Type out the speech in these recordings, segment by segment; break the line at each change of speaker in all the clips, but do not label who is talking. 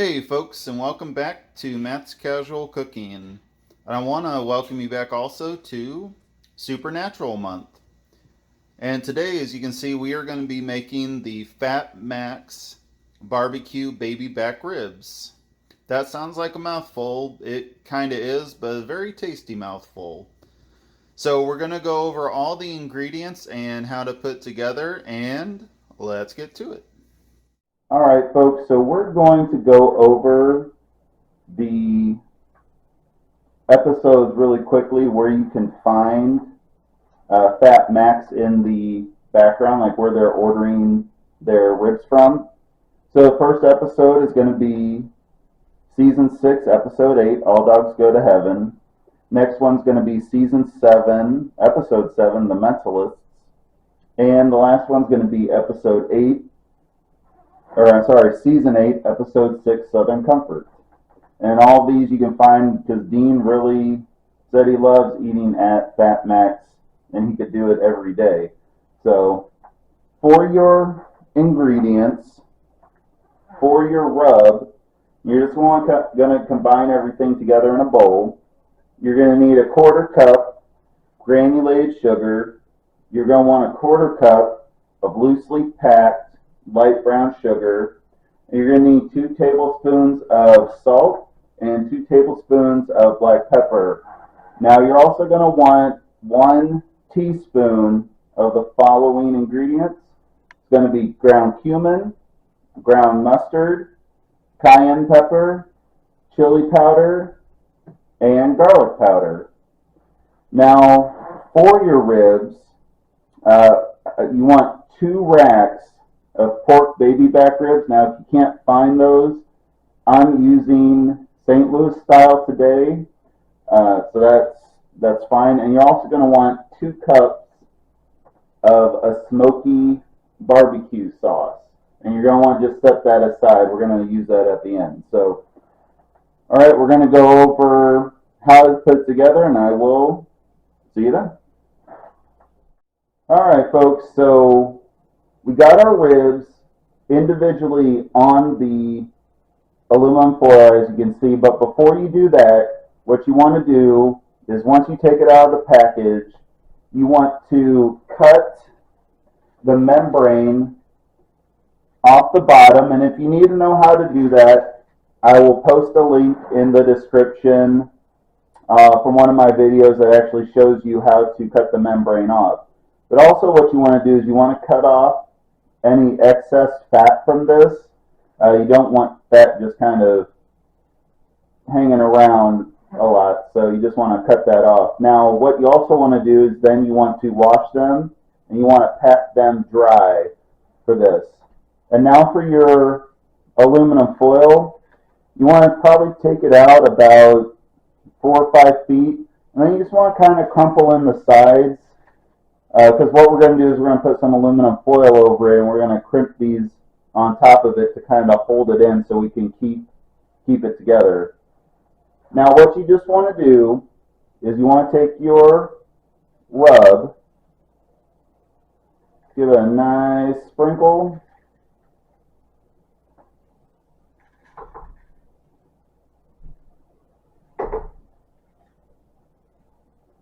Hey folks, and welcome back to Matt's Casual Cooking. And I want to welcome you back also to Supernatural Month. And today, as you can see, we are going to be making the Fat Macks barbecue baby back ribs. That sounds like a mouthful. It kind of is, but a very tasty mouthful. So we're going to go over all the ingredients and how to put together, and let's get to it.
All right, folks, so we're going to go over the episodes really quickly where you can find Fat Max in the background, like where they're ordering their ribs from. So the first episode is going to be Season 6, Episode 8, All Dogs Go to Heaven. Next one's going to be Season 7, Episode 7, The Mentalists. And the last one's going to be Episode 8, Season 8, Episode 6, Southern Comfort. And all these you can find because Dean really said he loves eating at Fat Max, and he could do it every day. So, for your ingredients, for your rub, you're just going to combine everything together in a bowl. You're going to need a quarter cup granulated sugar. You're going to want a quarter cup of loosely packed light brown sugar. You're going to need 2 tablespoons of salt and 2 tablespoons of black pepper. Now you're also going to want 1 teaspoon of the following ingredients. It's going to be ground cumin, ground mustard, cayenne pepper, chili powder, and garlic powder. Now for your ribs, you want 2 racks of pork baby back ribs. Now, if you can't find those, I'm using St. Louis style today, so that's fine. And you're also going to want 2 cups of a Smokey barbecue sauce, and you're going to want to just set that aside. We're going to use that at the end. So, all right, we're going to go over how it's put together, and I will see you then. All right, folks. So we got our ribs individually on the aluminum foil, as you can see, but before you do that, what you want to do is once you take it out of the package, you want to cut the membrane off the bottom, and if you need to know how to do that, I will post a link in the description from one of my videos that actually shows you how to cut the membrane off. But also what you want to do is you want to cut off any excess fat from this. You don't want fat just kind of hanging around a lot, so you just want to cut that off. Now, what you also want to do is then you want to wash them, and you want to pat them dry for this. And now for your aluminum foil, you want to probably take it out about 4 or 5 feet, and then you just want to kind of crumple in the sides. Because what we're going to do is we're going to put some aluminum foil over it, and we're going to crimp these on top of it to kind of hold it in so we can keep it together. Now what you just want to do is you want to take your rub, give it a nice sprinkle,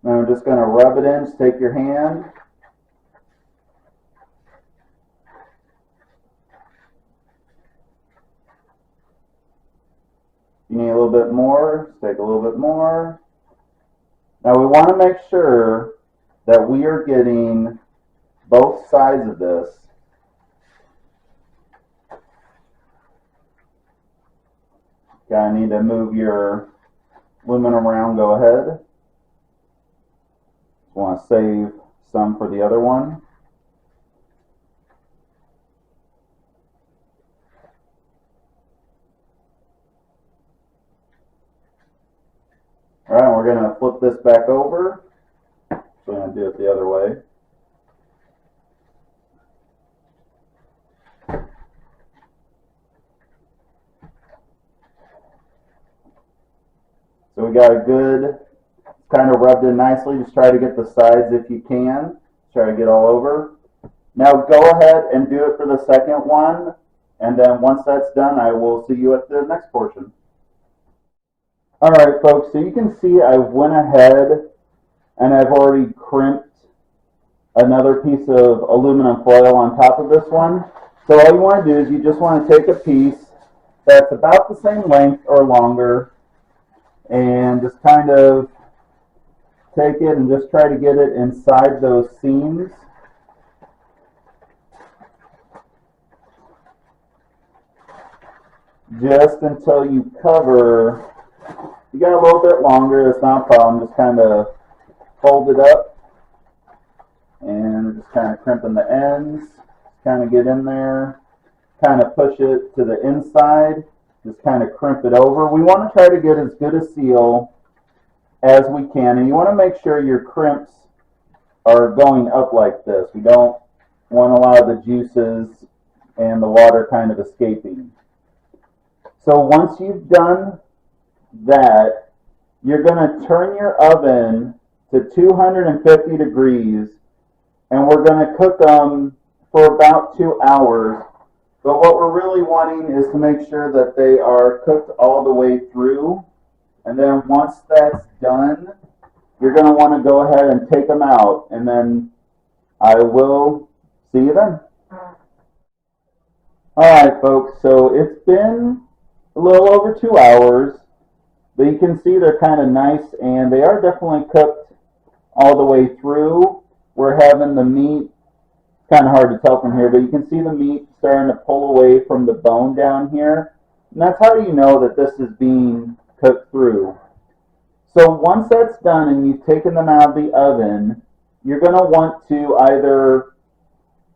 and I'm just going to rub it in. Just take your hand. You need a little bit more. Just take a little bit more. Now we want to make sure that we are getting both sides of this. Okay, I need to move your aluminum around. Go ahead. Want to save some for the other one. All right, we're going to flip this back over. So we're going to do it the other way. So we got a good, kind of rubbed in nicely. Just try to get the sides if you can. Try to get all over. Now go ahead and do it for the second one. And then once that's done, I will see you at the next portion. All right, folks, so you can see I went ahead and I've already crimped another piece of aluminum foil on top of this one. So all you want to do is you just want to take a piece that's about the same length or longer and just kind of take it and just try to get it inside those seams. Just until you cover. You got a little bit longer, it's not a problem. Just kind of fold it up and just kind of crimping the ends. Kind of get in there, kind of push it to the inside, just kind of crimp it over. We want to try to get as good a seal as we can, and you want to make sure your crimps are going up like this. We don't want a lot of the juices and the water kind of escaping. So once you've done that, you're going to turn your oven to 250 degrees, and we're going to cook them for about 2 hours. But what we're really wanting is to make sure that they are cooked all the way through. And then once that's done, you're going to want to go ahead and take them out. And then I will see you then. Alright, folks, so it's been a little over 2 hours. But you can see they're kind of nice, and they are definitely cooked all the way through. We're having the meat, kind of hard to tell from here, but you can see the meat starting to pull away from the bone down here. And that's how you know that this is being cooked through. So once that's done and you've taken them out of the oven, you're going to want to either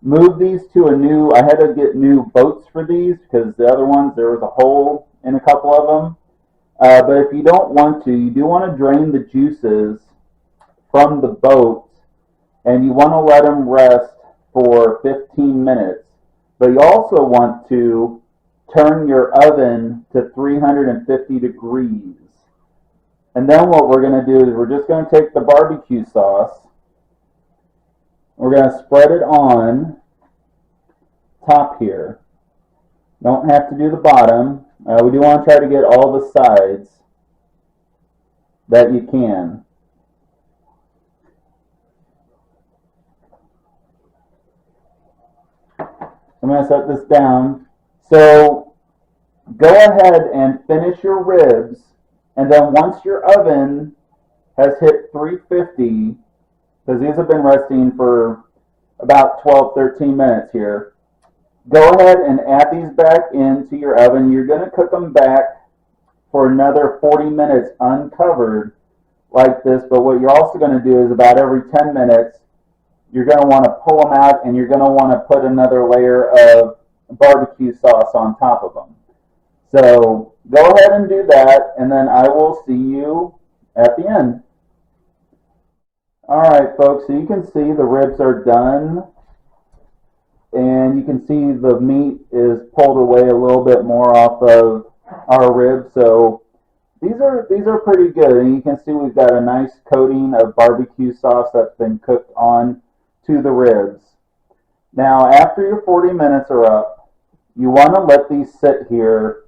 move these to a new, I had to get new boats for these because the other ones, there was a hole in a couple of them. But if you don't want to, you do want to drain the juices from the boat, and you want to let them rest for 15 minutes. But you also want to turn your oven to 350 degrees. And then what we're going to do is we're just going to take the barbecue sauce. We're going to spread it on top here. Don't have to do the bottom. We do want to try to get all the sides that you can. I'm going to set this down. So go ahead and finish your ribs, and then once your oven has hit 350, because these have been resting for about 12-13 minutes here, go ahead and add these back into your oven. You're going to cook them back for another 40 minutes uncovered like this, but what you're also going to do is about every 10 minutes, you're going to want to pull them out, and you're going to want to put another layer of barbecue sauce on top of them. So go ahead and do that, and then I will see you at the end. Alright, folks, so you can see the ribs are done, and you can see the meat is pulled away a little bit more off of our ribs. So these are pretty good, and you can see we've got a nice coating of barbecue sauce that's been cooked on to the ribs. Now, after your 40 minutes are up, you want to let these sit here,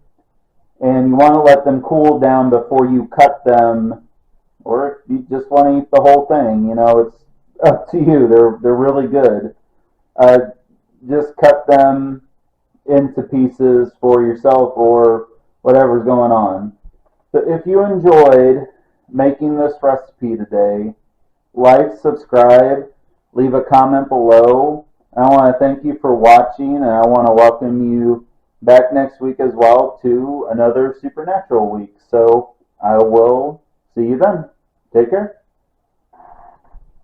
and you want to let them cool down before you cut them, or if you just want to eat the whole thing, you know, it's up to you. They're really good. Just cut them into pieces for yourself or whatever's going on. So if you enjoyed making this recipe today, like, subscribe, leave a comment below. I want to thank you for watching, and I want to welcome you back next week as well to another Supernatural week. So I will see you then. Take care.